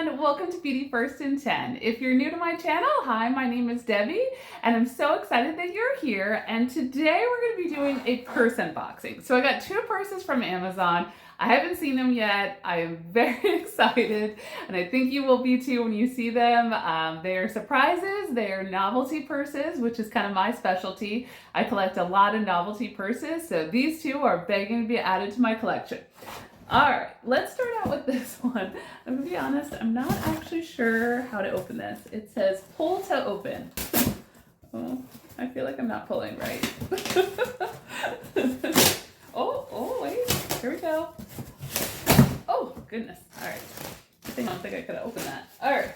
everyone, welcome to Beauty First in 10. If you're new to my channel, hi, my name is Debbie and I'm so excited that you're here, and today we're going to be doing a purse unboxing. So I got two purses from Amazon. I haven't seen them yet. I am very excited and I think you will be too when you see them. They are surprises. They are novelty purses, which is kind of my specialty. I collect a lot of novelty purses, so these two are begging to be added to my collection. All right, let's start out with this one. I'm gonna be honest, I'm not actually sure how to open this. It says pull to open. Oh, I feel like I'm not pulling right. Oh, wait, here we go. Oh, goodness, all right. I don't think I could open that. All right,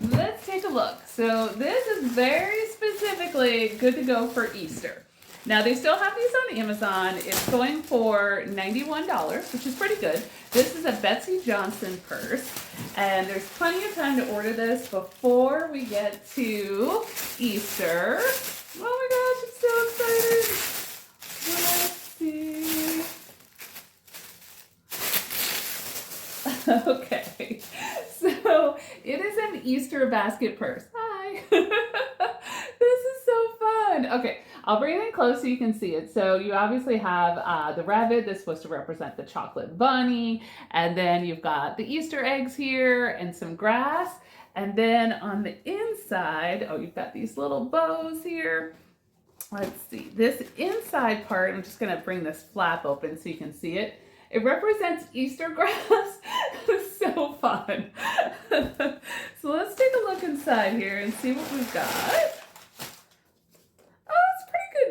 let's take a look. So this is very specifically good to go for Easter. Now, they still have these on Amazon. It's going for $91, which is pretty good. This is a Betsy Johnson purse, and there's plenty of time to order this before we get to Easter. Oh my gosh, I'm so excited. Let's see. Okay, so it is an Easter basket purse. Hi. This is so fun. Okay. I'll bring it in close so you can see it. So you obviously have the rabbit that's supposed to represent the chocolate bunny. And then you've got the Easter eggs here and some grass. And then on the inside, oh, you've got these little bows here. Let's see. This inside part, I'm just going to bring this flap open so you can see it. It represents Easter grass. It's so fun. So let's take a look inside here and see what we've got.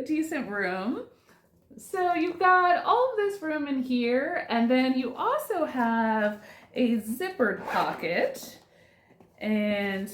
Decent room. So you've got all of this room in here, and then you also have a zippered pocket, and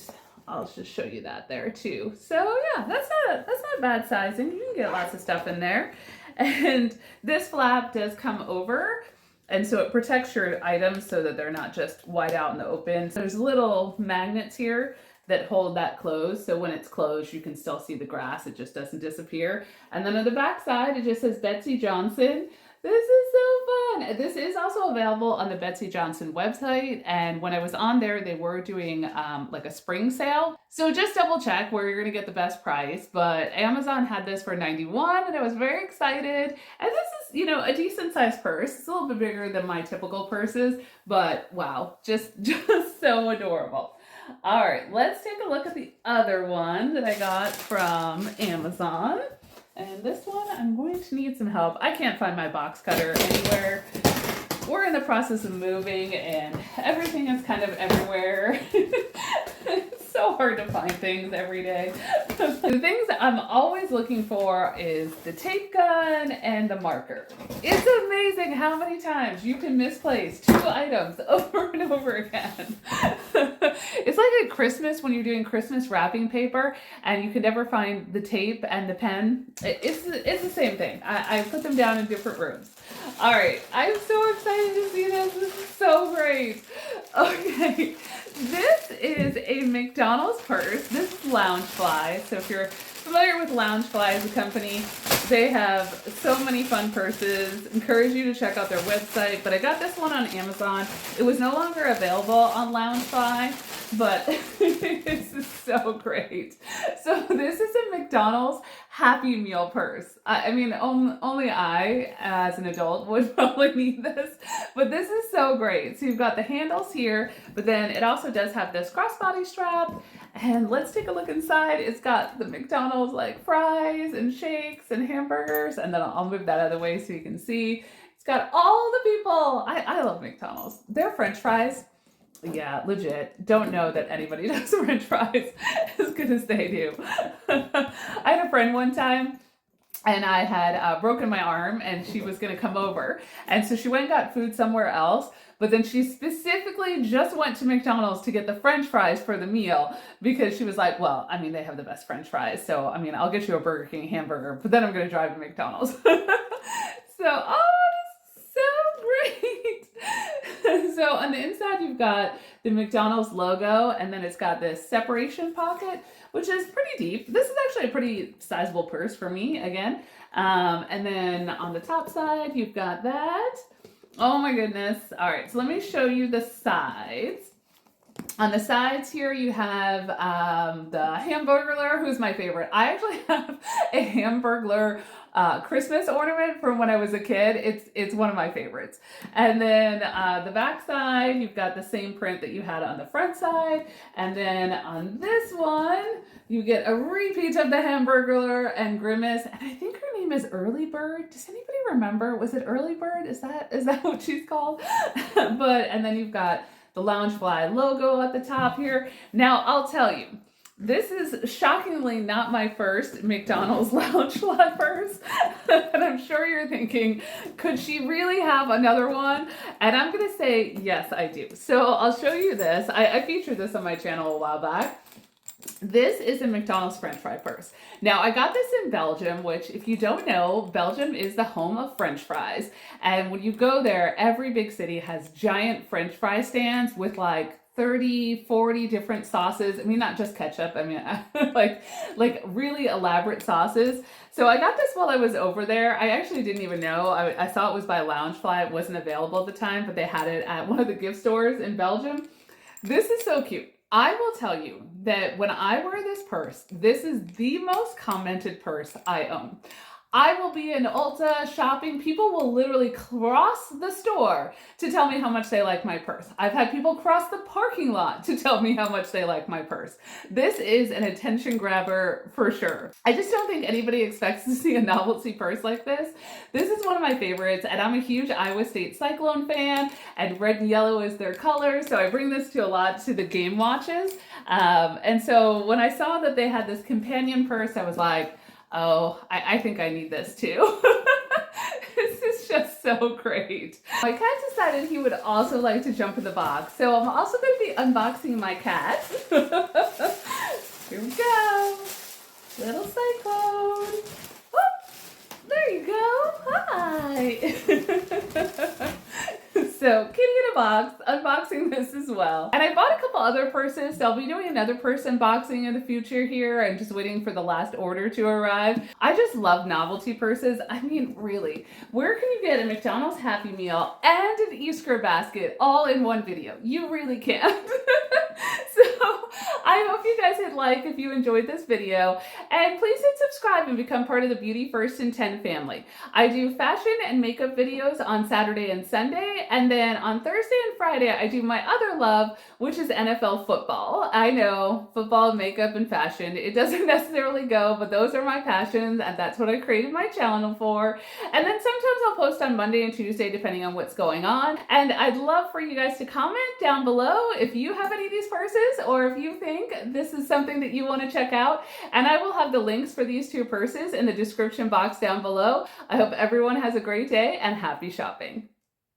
I'll just show you that there too. So yeah, that's not bad sizing. You can get lots of stuff in there. And this flap does come over, and so it protects your items so that they're not just wide out in the open. So there's little magnets here that hold that closed, so when it's closed you can still see the grass, it just doesn't disappear. And then on the back side it just says Betsy Johnson. This is so fun. This is also available on the Betsy Johnson website, and when I was on there they were doing like a spring sale, so just double check where you're gonna get the best price. But Amazon had this for $91 and I was very excited. And this is, you know, a decent sized purse. It's a little bit bigger than my typical purses, but wow, just so adorable. All right, let's take a look at the other one that I got from Amazon. And this one, I'm going to need some help. I can't find my box cutter anywhere. We're in the process of moving and everything is kind of everywhere. It's so hard to find things every day. The things that I'm always looking for is the tape gun and the marker. It's amazing how many times you can misplace two items over and over again. It's like at Christmas when you're doing Christmas wrapping paper and you can never find the tape and the pen. It's the same thing. I put them down in different rooms. All right, I'm so excited to see this. This is so great. Okay, this is a McDonald's purse. This is Loungefly. So if you're familiar with Loungefly as a company, they have so many fun purses. Encourage you to check out their website. But I got this one on Amazon. It was no longer available on Loungefly, but this is so great. So this is a McDonald's Happy Meal purse. I mean, only I, as an adult, would probably need this, but this is so great. So you've got the handles here, but then it also does have this crossbody strap. And let's take a look inside. It's got the McDonald's like fries and shakes and hamburgers, and then I'll move that out of the way so you can see. It's got all the people. I love McDonald's. Their French fries, yeah, legit. Don't know that anybody does French fries as good as they do. I had a friend one time, and I had broken my arm, and she was going to come over. And so she went and got food somewhere else, but then she specifically just went to McDonald's to get the French fries for the meal because she was like, well, I mean, they have the best French fries. So, I mean, I'll get you a Burger King hamburger, but then I'm going to drive to McDonald's. So, oh, this is so great. So on the inside, you've got the McDonald's logo, and then it's got this separation pocket, which is pretty deep. This is actually a pretty sizable purse for me, again. And then on the top side, you've got that. Oh my goodness. All right, so let me show you the sides. On the sides here, you have the Hamburglar, who's my favorite. I actually have a Hamburglar Christmas ornament from when I was a kid. It's one of my favorites. And then the back side, you've got the same print that you had on the front side. And then on this one, you get a repeat of the Hamburglar and Grimace. And I think her name is Early Bird. Does anybody remember? Was it Early Bird? Is that what she's called? And then you've got the Loungefly logo at the top here. Now, I'll tell you, this is shockingly not my first McDonald's Loungefly purse. And I'm sure you're thinking, could she really have another one? And I'm gonna say, yes, I do. So I'll show you this. I featured this on my channel a while back. This is a McDonald's French fry purse. Now, I got this in Belgium, which if you don't know, Belgium is the home of French fries. And when you go there, every big city has giant French fry stands with like 30, 40 different sauces. I mean, not just ketchup. I mean, like really elaborate sauces. So I got this while I was over there. I actually didn't even know. I saw it was by Loungefly. It wasn't available at the time, but they had it at one of the gift stores in Belgium. This is so cute. I will tell you that when I wear this purse, this is the most commented purse I own. I will be in Ulta shopping. People will literally cross the store to tell me how much they like my purse. I've had people cross the parking lot to tell me how much they like my purse. This is an attention grabber for sure. I just don't think anybody expects to see a novelty purse like this. This is one of my favorites, and I'm a huge Iowa State Cyclone fan, and red and yellow is their color, so I bring this to a lot to the game watches. And so when I saw that they had this companion purse, I was like, oh, I think I need this too. This is just so great. My cat decided he would also like to jump in the box, so I'm also going to be unboxing my cat. Here we go. Little Cyclone. Oh, there you go. Hi. So, kitty in a box, unboxing this as well. And I bought a couple other purses, so I'll be doing another purse unboxing in the future here. I'm just waiting for the last order to arrive. I just love novelty purses. I mean, really, where can you get a McDonald's Happy Meal and an Easter basket all in one video? You really can't. So, I hope you guys hit like if you enjoyed this video, and please hit subscribe and become part of the Beauty First and 10 family. I do fashion and makeup videos on Saturday and Sunday, and then on Thursday and Friday, I do my other love, which is NFL football. I know, football, makeup, and fashion, it doesn't necessarily go, but those are my passions, and that's what I created my channel for. And then sometimes I'll post on Monday and Tuesday, depending on what's going on. And I'd love for you guys to comment down below if you have any of these purses, or if you think this is something that you want to check out. And I will have the links for these two purses in the description box down below. I hope everyone has a great day and happy shopping.